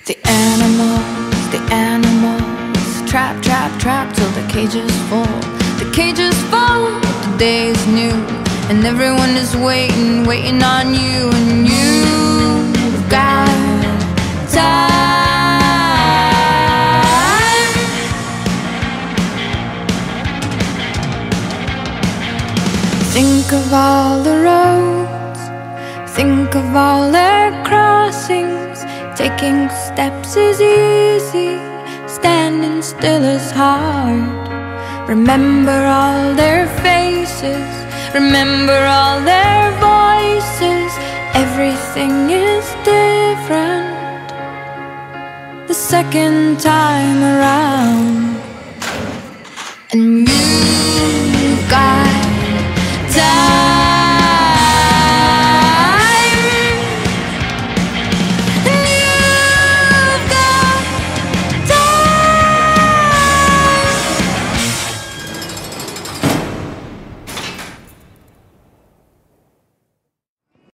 The animals, trap, trap, trap till the cages fall. The cages fall, the day is new, and everyone is waiting, waiting on you. And you've got time. Think of all the roads, think of all their crossings. Taking steps is easy, standing still is hard. Remember all their faces, remember all their voices. Everything is different the second time around. And you've got